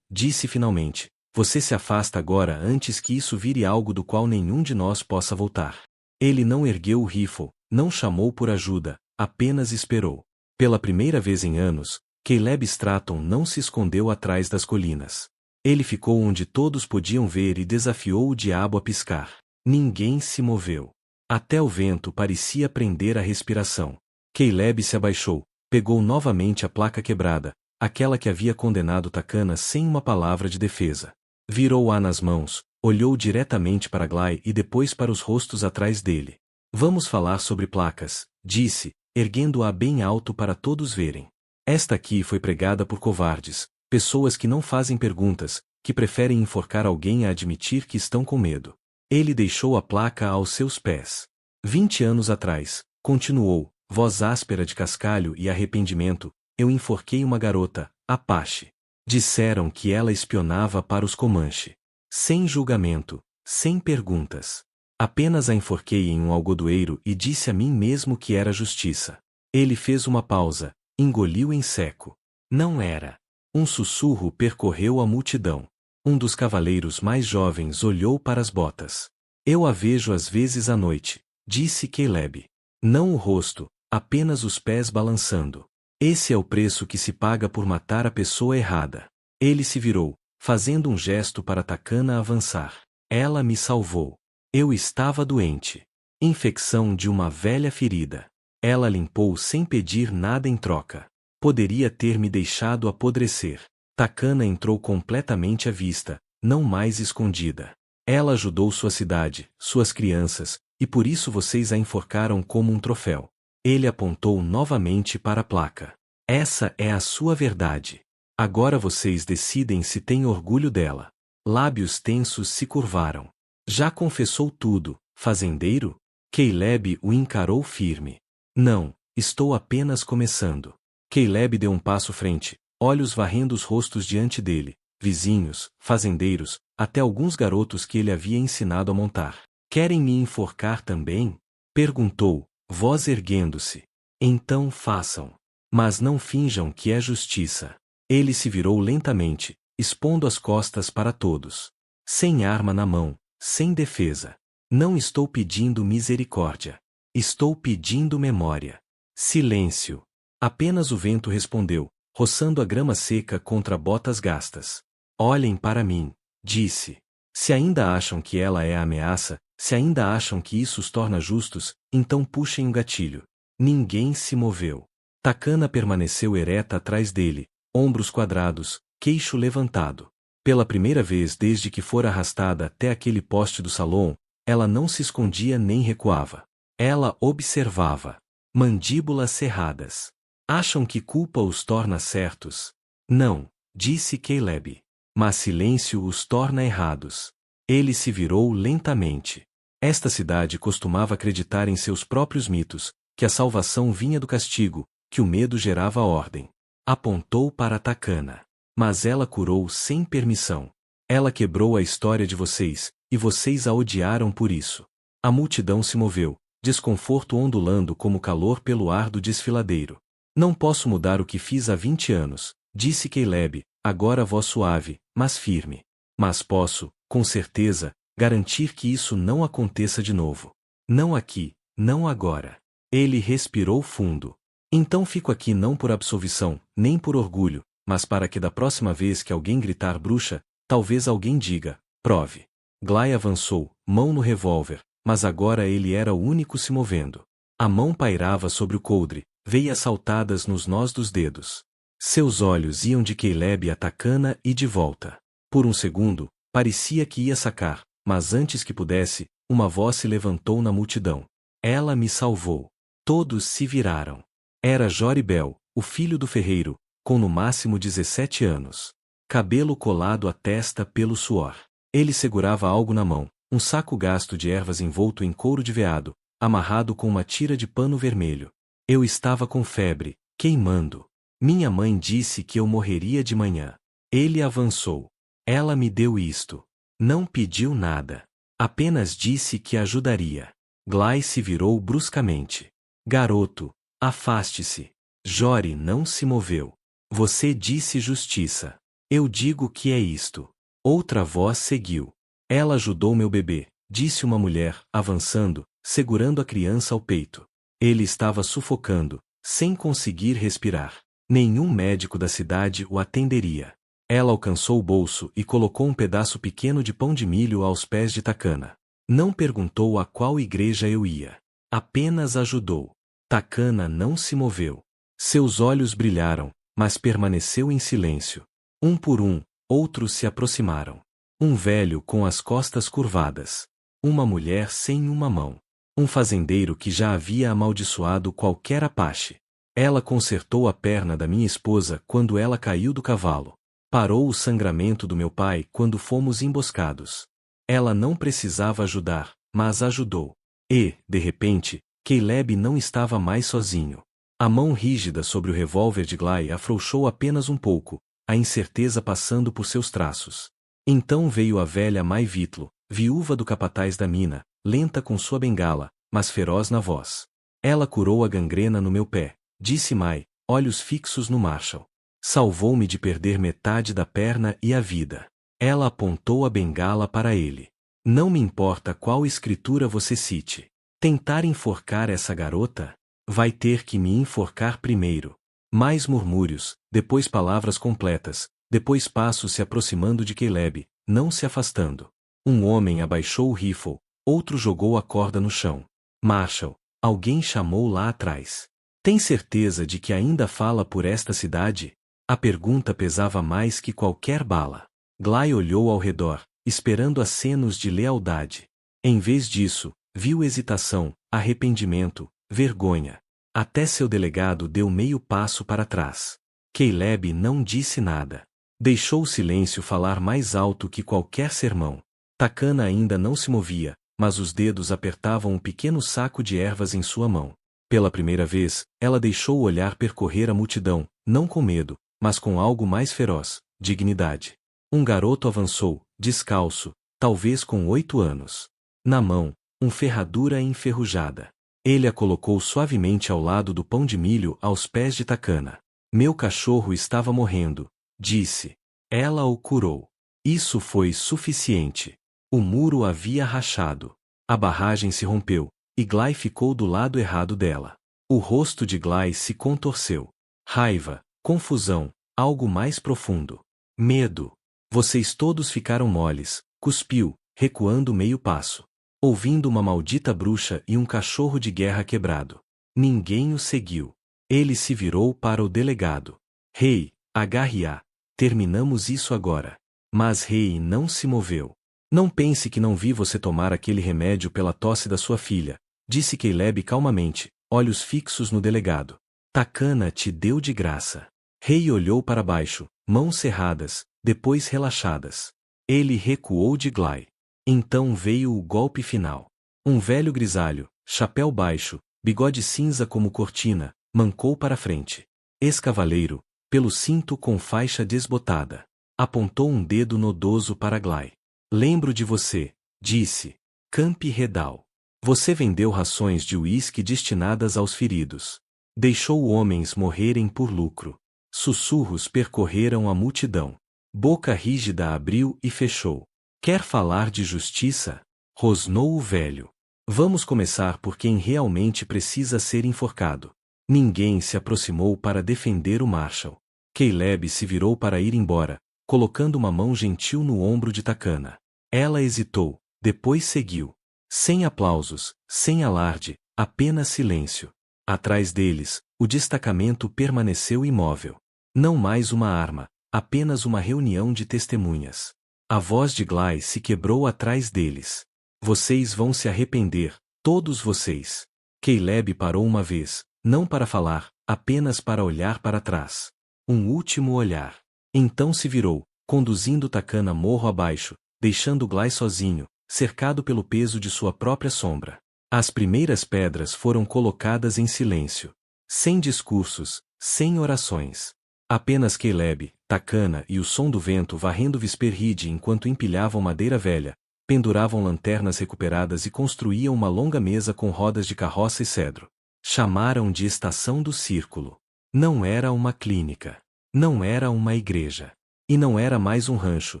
Speaker 1: Disse finalmente, você se afasta agora antes que isso vire algo do qual nenhum de nós possa voltar. Ele não ergueu o rifle, não chamou por ajuda, apenas esperou. Pela primeira vez em anos, Caleb Stratton não se escondeu atrás das colinas. Ele ficou onde todos podiam ver e desafiou o diabo a piscar. Ninguém se moveu. Até o vento parecia prender a respiração. Caleb se abaixou, pegou novamente a placa quebrada, aquela que havia condenado Takana sem uma palavra de defesa. Virou-a nas mãos, olhou diretamente para Gly e depois para os rostos atrás dele. Vamos falar sobre placas, disse, erguendo-a bem alto para todos verem. Esta aqui foi pregada por covardes, pessoas que não fazem perguntas, que preferem enforcar alguém a admitir que estão com medo. Ele deixou a placa aos seus pés. 20 anos atrás, continuou, voz áspera de cascalho e arrependimento, eu enforquei uma garota, Apache. Disseram que ela espionava para os Comanche. Sem julgamento, sem perguntas. Apenas a enforquei em um algodoeiro e disse a mim mesmo que era justiça. Ele fez uma pausa, engoliu em seco. Não era. Um sussurro percorreu a multidão. Um dos cavaleiros mais jovens olhou para as botas. Eu a vejo às vezes à noite, disse Caleb. Não o rosto, apenas os pés balançando. Esse é o preço que se paga por matar a pessoa errada. Ele se virou, fazendo um gesto para Takana avançar. Ela me salvou. Eu estava doente. Infecção de uma velha ferida. Ela limpou sem pedir nada em troca. Poderia ter me deixado apodrecer. Takana entrou completamente à vista, não mais escondida. Ela ajudou sua cidade, suas crianças, e por isso vocês a enforcaram como um troféu. Ele apontou novamente para a placa. Essa é a sua verdade. Agora vocês decidem se têm orgulho dela. Lábios tensos se curvaram. Já confessou tudo, fazendeiro? Caleb o encarou firme. Não, estou apenas começando. Caleb deu um passo frente, olhos varrendo os rostos diante dele, vizinhos, fazendeiros, até alguns garotos que ele havia ensinado a montar. Querem me enforcar também? Perguntou, voz erguendo-se. Então façam. Mas não finjam que é justiça. Ele se virou lentamente, expondo as costas para todos. Sem arma na mão, sem defesa. Não estou pedindo misericórdia. Estou pedindo memória. Silêncio. Apenas o vento respondeu, roçando a grama seca contra botas gastas. Olhem para mim, disse. Se ainda acham que ela é a ameaça, se ainda acham que isso os torna justos, então puxem o gatilho. Ninguém se moveu. Takana permaneceu ereta atrás dele, ombros quadrados, queixo levantado. Pela primeira vez desde que fora arrastada até aquele poste do salão, ela não se escondia nem recuava. Ela observava. Mandíbulas cerradas. Acham que culpa os torna certos? Não, disse Caleb. Mas silêncio os torna errados. Ele se virou lentamente. Esta cidade costumava acreditar em seus próprios mitos, que a salvação vinha do castigo, que o medo gerava ordem. Apontou para Takana. Mas ela curou sem permissão. Ela quebrou a história de vocês, e vocês a odiaram por isso. A multidão se moveu, desconforto ondulando como calor pelo ar do desfiladeiro. Não posso mudar o que fiz há 20 anos, disse Caleb, agora voz suave, mas firme. Mas posso, com certeza, garantir que isso não aconteça de novo. Não aqui, não agora. Ele respirou fundo. Então fico aqui não por absolvição, nem por orgulho, mas para que da próxima vez que alguém gritar bruxa, talvez alguém diga, prove. Gly avançou, mão no revólver, mas agora ele era o único se movendo. A mão pairava sobre o coldre, veias saltadas nos nós dos dedos. Seus olhos iam de Caleb a Takana e de volta. Por um segundo, parecia que ia sacar, mas antes que pudesse, uma voz se levantou na multidão. Ela me salvou. Todos se viraram. Era Joribel, o filho do ferreiro, com no máximo 17 anos. Cabelo colado à testa pelo suor. Ele segurava algo na mão, um saco gasto de ervas envolto em couro de veado, amarrado com uma tira de pano vermelho. Eu estava com febre, queimando. Minha mãe disse que eu morreria de manhã. Ele avançou. Ela me deu isto. Não pediu nada. Apenas disse que ajudaria. Gly se virou bruscamente. Garoto, afaste-se. Jory não se moveu. Você disse justiça. Eu digo que é isto. Outra voz seguiu. Ela ajudou meu bebê, disse uma mulher, avançando, segurando a criança ao peito. Ele estava sufocando, sem conseguir respirar. Nenhum médico da cidade o atenderia. Ela alcançou o bolso e colocou um pedaço pequeno de pão de milho aos pés de Takana. Não perguntou a qual igreja eu ia. Apenas ajudou. Takana não se moveu. Seus olhos brilharam, mas permaneceu em silêncio. Um por um, outros se aproximaram. Um velho com as costas curvadas. Uma mulher sem uma mão. Um fazendeiro que já havia amaldiçoado qualquer Apache. Ela consertou a perna da minha esposa quando ela caiu do cavalo. Parou o sangramento do meu pai quando fomos emboscados. Ela não precisava ajudar, mas ajudou. E, de repente, Caleb não estava mais sozinho. A mão rígida sobre o revólver de Gly afrouxou apenas um pouco, a incerteza passando por seus traços. Então veio a velha Mai Vitlo, viúva do capataz da mina, lenta com sua bengala, mas feroz na voz. Ela curou a gangrena no meu pé, disse Mai, olhos fixos no Marshall. Salvou-me de perder metade da perna e a vida. Ela apontou a bengala para ele. Não me importa qual escritura você cite. Tentar enforcar essa garota? Vai ter que me enforcar primeiro. Mais murmúrios, depois palavras completas, depois passos se aproximando de Caleb, não se afastando. Um homem abaixou o rifle, outro jogou a corda no chão. Marshall, alguém chamou lá atrás. Tem certeza de que ainda fala por esta cidade? A pergunta pesava mais que qualquer bala. Gly olhou ao redor, esperando acenos de lealdade. Em vez disso, viu hesitação, arrependimento, vergonha. Até seu delegado deu meio passo para trás. Caleb não disse nada. Deixou o silêncio falar mais alto que qualquer sermão. Takana ainda não se movia, mas os dedos apertavam um pequeno saco de ervas em sua mão. Pela primeira vez, ela deixou o olhar percorrer a multidão, não com medo, mas com algo mais feroz, dignidade. Um garoto avançou, descalço, talvez com 8 anos. Na mão, ferradura enferrujada. Ele a colocou suavemente ao lado do pão de milho aos pés de Takana. Meu cachorro estava morrendo, disse. Ela o curou. Isso foi suficiente. O muro havia rachado. A barragem se rompeu, e Gly ficou do lado errado dela. O rosto de Gly se contorceu. Raiva, confusão, algo mais profundo. Medo. Vocês todos ficaram moles, cuspiu, recuando meio passo. Ouvindo uma maldita bruxa e um cachorro de guerra quebrado. Ninguém o seguiu. Ele se virou para o delegado. Rei, agarre-a. Terminamos isso agora. Mas Rei não se moveu. Não pense que não vi você tomar aquele remédio pela tosse da sua filha, disse Caleb calmamente, olhos fixos no delegado. Takana te deu de graça. Rei olhou para baixo, mãos cerradas, depois relaxadas. Ele recuou de Gly. Então veio o golpe final. Um velho grisalho, chapéu baixo, bigode cinza como cortina, mancou para frente. Ex-cavaleiro, pelo cinto com faixa desbotada. Apontou um dedo nodoso para Gly. Lembro de você, disse. Camp Redal. Você vendeu rações de uísque destinadas aos feridos. Deixou homens morrerem por lucro. Sussurros percorreram a multidão. Boca rígida abriu e fechou. Quer falar de justiça? Rosnou o velho. Vamos começar por quem realmente precisa ser enforcado. Ninguém se aproximou para defender o Marshall. Caleb se virou para ir embora, colocando uma mão gentil no ombro de Takana. Ela hesitou, depois seguiu. Sem aplausos, sem alarde, apenas silêncio. Atrás deles, o destacamento permaneceu imóvel. Não mais uma arma, apenas uma reunião de testemunhas. A voz de Gly se quebrou atrás deles. Vocês vão se arrepender, todos vocês. Caleb parou uma vez, não para falar, apenas para olhar para trás. Um último olhar. Então se virou, conduzindo Takana morro abaixo, deixando Gly sozinho, cercado pelo peso de sua própria sombra. As primeiras pedras foram colocadas em silêncio. Sem discursos, sem orações. Apenas Caleb, Takana e o som do vento varrendo Vesperhide enquanto empilhavam madeira velha, penduravam lanternas recuperadas e construíam uma longa mesa com rodas de carroça e cedro. Chamaram de estação do círculo. Não era uma clínica. Não era uma igreja. E não era mais um rancho,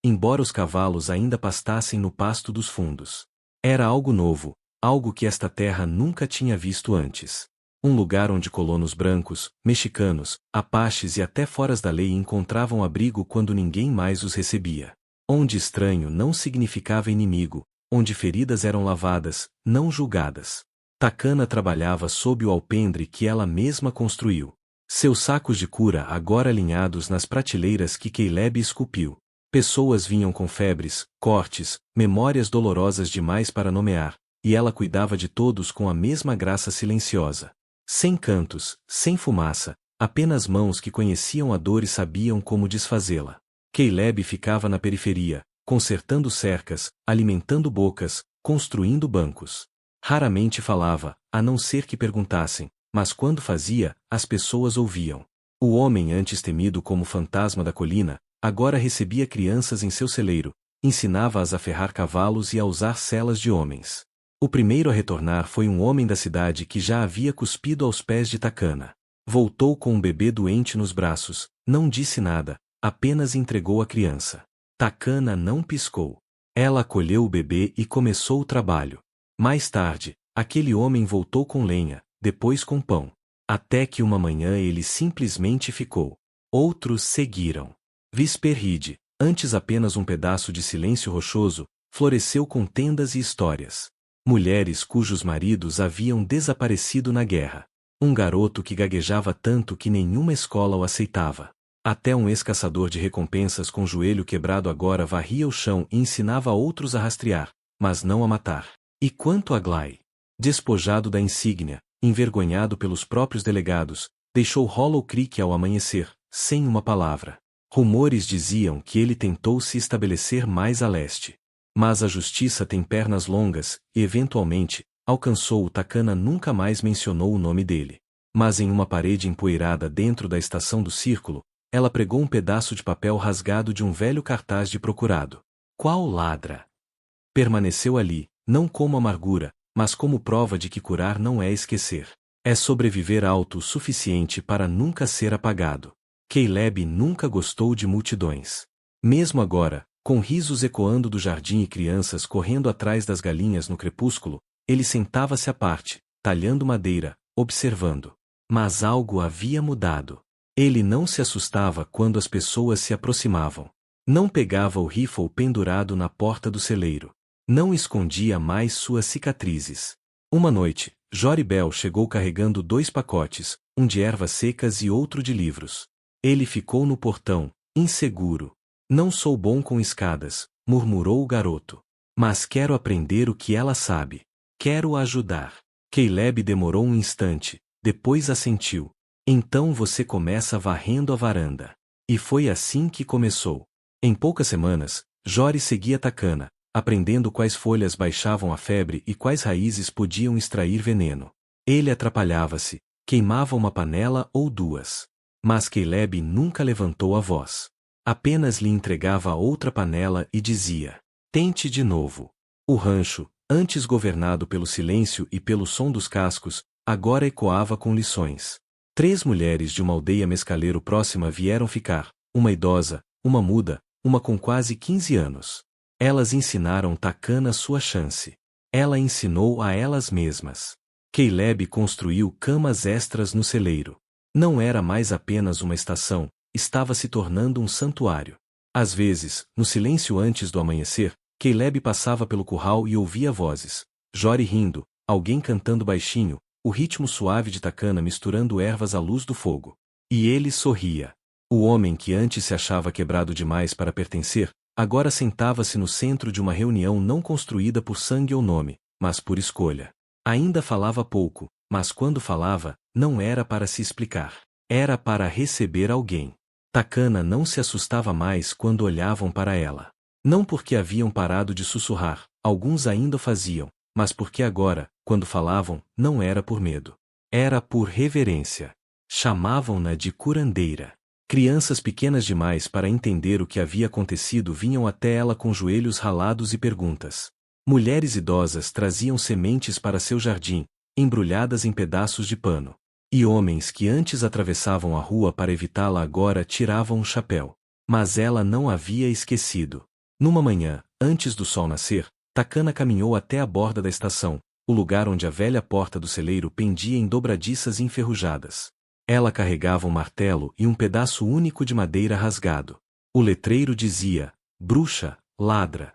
Speaker 1: embora os cavalos ainda pastassem no pasto dos fundos. Era algo novo, algo que esta terra nunca tinha visto antes. Um lugar onde colonos brancos, mexicanos, apaches e até foras da lei encontravam abrigo quando ninguém mais os recebia. Onde estranho não significava inimigo, onde feridas eram lavadas, não julgadas. Takana trabalhava sob o alpendre que ela mesma construiu. Seus sacos de cura agora alinhados nas prateleiras que Caleb esculpiu. Pessoas vinham com febres, cortes, memórias dolorosas demais para nomear, e ela cuidava de todos com a mesma graça silenciosa. Sem cantos, sem fumaça, apenas mãos que conheciam a dor e sabiam como desfazê-la. Caleb ficava na periferia, consertando cercas, alimentando bocas, construindo bancos. Raramente falava, a não ser que perguntassem, mas quando fazia, as pessoas ouviam. O homem antes temido como fantasma da colina, agora recebia crianças em seu celeiro, ensinava-as a ferrar cavalos e a usar celas de homens. O primeiro a retornar foi um homem da cidade que já havia cuspido aos pés de Takana. Voltou com um bebê doente nos braços, não disse nada, apenas entregou a criança. Takana não piscou. Ela acolheu o bebê e começou o trabalho. Mais tarde, aquele homem voltou com lenha, depois com pão. Até que uma manhã ele simplesmente ficou. Outros seguiram. Visperride, antes apenas um pedaço de silêncio rochoso, floresceu com tendas e histórias. Mulheres cujos maridos haviam desaparecido na guerra. Um garoto que gaguejava tanto que nenhuma escola o aceitava. Até um ex-caçador de recompensas com joelho quebrado agora varria o chão e ensinava a outros a rastrear, mas não a matar. E quanto a Glay? Despojado da insígnia, envergonhado pelos próprios delegados, deixou Hollow Creek ao amanhecer, sem uma palavra. Rumores diziam que ele tentou se estabelecer mais a leste. Mas a justiça tem pernas longas, e eventualmente, alcançou-o. Takana nunca mais mencionou o nome dele. Mas em uma parede empoeirada dentro da estação do círculo, ela pregou um pedaço de papel rasgado de um velho cartaz de procurado. Qual ladra? Permaneceu ali, não como amargura, mas como prova de que curar não é esquecer. É sobreviver alto o suficiente para nunca ser apagado. Caleb nunca gostou de multidões. Mesmo agora, com risos ecoando do jardim e crianças correndo atrás das galinhas no crepúsculo, ele sentava-se à parte, talhando madeira, observando. Mas algo havia mudado. Ele não se assustava quando as pessoas se aproximavam. Não pegava o rifle pendurado na porta do celeiro. Não escondia mais suas cicatrizes. Uma noite, Joribel chegou carregando 2 pacotes, um de ervas secas e outro de livros. Ele ficou no portão, inseguro. Não sou bom com escadas, murmurou o garoto. Mas quero aprender o que ela sabe. Quero ajudar. Caleb demorou um instante, depois assentiu. Então você começa varrendo a varanda. E foi assim que começou. Em poucas semanas, Jory seguia Takana, aprendendo quais folhas baixavam a febre e quais raízes podiam extrair veneno. Ele atrapalhava-se, queimava uma panela ou 2. Mas Caleb nunca levantou a voz. Apenas lhe entregava outra panela e dizia: tente de novo. O rancho, antes governado pelo silêncio e pelo som dos cascos, agora ecoava com lições. 3 mulheres de uma aldeia mescaleiro próxima vieram ficar, uma idosa, uma muda, uma com quase 15 anos. Elas ensinaram Takana sua chance. Ela ensinou a elas mesmas. Caleb construiu camas extras no celeiro. Não era mais apenas uma estação, estava se tornando um santuário. Às vezes, no silêncio antes do amanhecer, Caleb passava pelo curral e ouvia vozes. Jory rindo, alguém cantando baixinho, o ritmo suave de Takana misturando ervas à luz do fogo. E ele sorria. O homem que antes se achava quebrado demais para pertencer, agora sentava-se no centro de uma reunião não construída por sangue ou nome, mas por escolha. Ainda falava pouco, mas quando falava, não era para se explicar. Era para receber alguém. Takana não se assustava mais quando olhavam para ela. Não porque haviam parado de sussurrar, alguns ainda o faziam, mas porque agora, quando falavam, não era por medo. Era por reverência. Chamavam-na de curandeira. Crianças pequenas demais para entender o que havia acontecido vinham até ela com joelhos ralados e perguntas. Mulheres idosas traziam sementes para seu jardim, embrulhadas em pedaços de pano. E homens que antes atravessavam a rua para evitá-la agora tiravam o chapéu. Mas ela não havia esquecido. Numa manhã, antes do sol nascer, Takana caminhou até a borda da estação, o lugar onde a velha porta do celeiro pendia em dobradiças enferrujadas. Ela carregava um martelo e um pedaço único de madeira rasgado. O letreiro dizia: bruxa, ladra.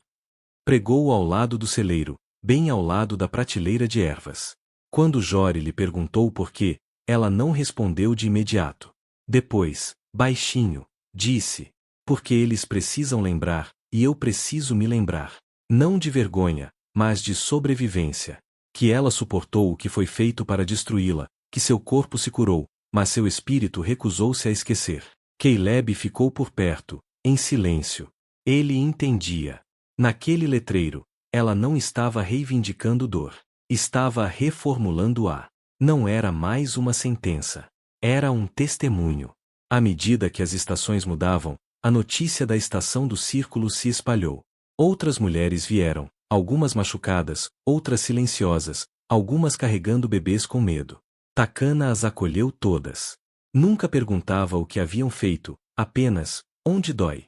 Speaker 1: Pregou-o ao lado do celeiro, bem ao lado da prateleira de ervas. Quando Jori lhe perguntou por quê, ela não respondeu de imediato. Depois, baixinho, disse: porque eles precisam lembrar, e eu preciso me lembrar. Não de vergonha, mas de sobrevivência. Que ela suportou o que foi feito para destruí-la, que seu corpo se curou, mas seu espírito recusou-se a esquecer. Caleb ficou por perto, em silêncio. Ele entendia. Naquele letreiro, ela não estava reivindicando dor. Estava reformulando-a. Não era mais uma sentença. Era um testemunho. À medida que as estações mudavam, a notícia da estação do círculo se espalhou. Outras mulheres vieram, algumas machucadas, outras silenciosas, algumas carregando bebês com medo. Takana as acolheu todas. Nunca perguntava o que haviam feito, apenas: onde dói?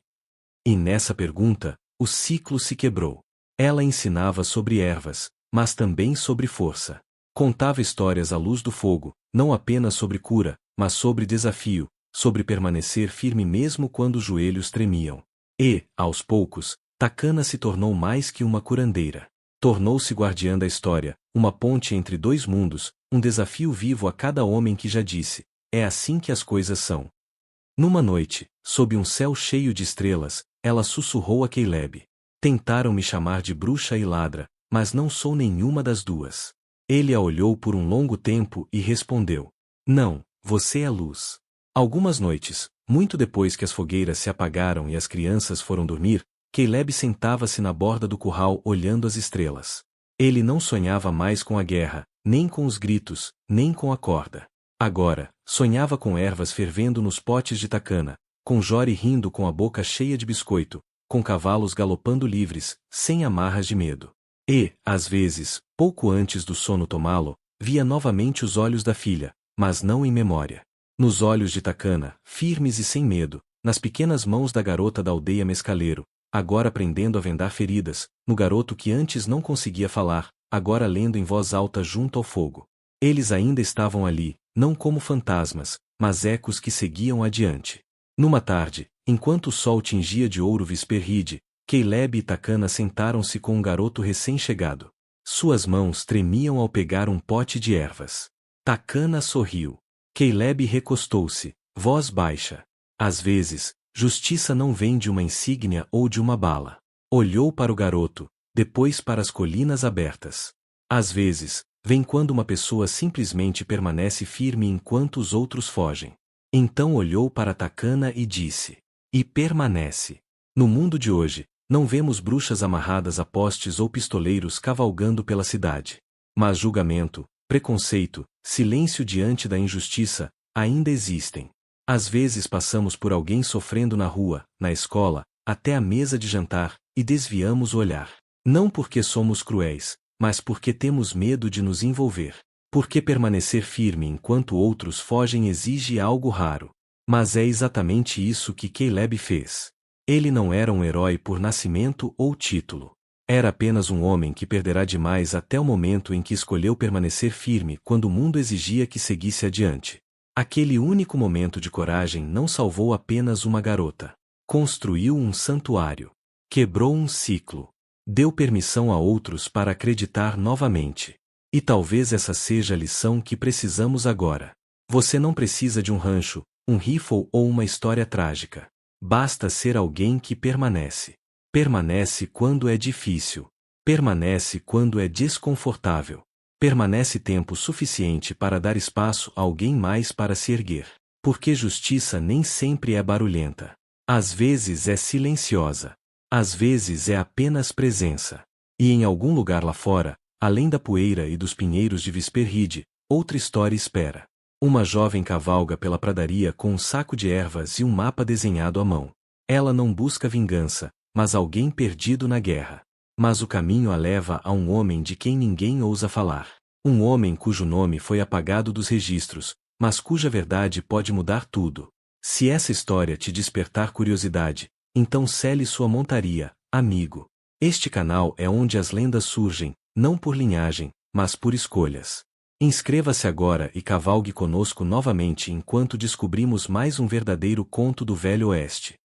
Speaker 1: E nessa pergunta, o ciclo se quebrou. Ela ensinava sobre ervas, mas também sobre força. Contava histórias à luz do fogo, não apenas sobre cura, mas sobre desafio, sobre permanecer firme mesmo quando os joelhos tremiam. E, aos poucos, Takana se tornou mais que uma curandeira. Tornou-se guardiã da história, uma ponte entre dois mundos, um desafio vivo a cada homem que já disse: é assim que as coisas são. Numa noite, sob um céu cheio de estrelas, ela sussurrou a Caleb: tentaram me chamar de bruxa e ladra, mas não sou nenhuma das duas. Ele a olhou por um longo tempo e respondeu: não, você é luz. Algumas noites, muito depois que as fogueiras se apagaram e as crianças foram dormir, Caleb sentava-se na borda do curral olhando as estrelas. Ele não sonhava mais com a guerra, nem com os gritos, nem com a corda. Agora, sonhava com ervas fervendo nos potes de Takana, com Jori rindo com a boca cheia de biscoito, com cavalos galopando livres, sem amarras de medo. E, às vezes, pouco antes do sono tomá-lo, via novamente os olhos da filha, mas não em memória. Nos olhos de Takana, firmes e sem medo, nas pequenas mãos da garota da aldeia Mescaleiro, agora aprendendo a vendar feridas, no garoto que antes não conseguia falar, agora lendo em voz alta junto ao fogo. Eles ainda estavam ali, não como fantasmas, mas ecos que seguiam adiante. Numa tarde, enquanto o sol tingia de ouro Visperride, Caleb e Takana sentaram-se com um garoto recém-chegado. Suas mãos tremiam ao pegar um pote de ervas. Takana sorriu. Caleb recostou-se, voz baixa. Às vezes, justiça não vem de uma insígnia ou de uma bala. Olhou para o garoto, depois para as colinas abertas. Às vezes, vem quando uma pessoa simplesmente permanece firme enquanto os outros fogem. Então olhou para Takana e disse: e permanece. No mundo de hoje, não vemos bruxas amarradas a postes ou pistoleiros cavalgando pela cidade. Mas julgamento, preconceito, silêncio diante da injustiça, ainda existem. Às vezes passamos por alguém sofrendo na rua, na escola, até a mesa de jantar, e desviamos o olhar. Não porque somos cruéis, mas porque temos medo de nos envolver. Porque permanecer firme enquanto outros fogem exige algo raro. Mas é exatamente isso que Caleb fez. Ele não era um herói por nascimento ou título. Era apenas um homem que perderá demais até o momento em que escolheu permanecer firme quando o mundo exigia que seguisse adiante. Aquele único momento de coragem não salvou apenas uma garota. Construiu um santuário. Quebrou um ciclo. Deu permissão a outros para acreditar novamente. E talvez essa seja a lição que precisamos agora. Você não precisa de um rancho, um rifle ou uma história trágica. Basta ser alguém que permanece. Permanece quando é difícil. Permanece quando é desconfortável. Permanece tempo suficiente para dar espaço a alguém mais para se erguer. Porque justiça nem sempre é barulhenta. Às vezes é silenciosa. Às vezes é apenas presença. E em algum lugar lá fora, além da poeira e dos pinheiros de Visperride, outra história espera. Uma jovem cavalga pela pradaria com um saco de ervas e um mapa desenhado à mão. Ela não busca vingança, mas alguém perdido na guerra. Mas o caminho a leva a um homem de quem ninguém ousa falar. Um homem cujo nome foi apagado dos registros, mas cuja verdade pode mudar tudo. Se essa história te despertar curiosidade, então sele sua montaria, amigo. Este canal é onde as lendas surgem, não por linhagem, mas por escolhas. Inscreva-se agora e cavalgue conosco novamente enquanto descobrimos mais um verdadeiro conto do Velho Oeste.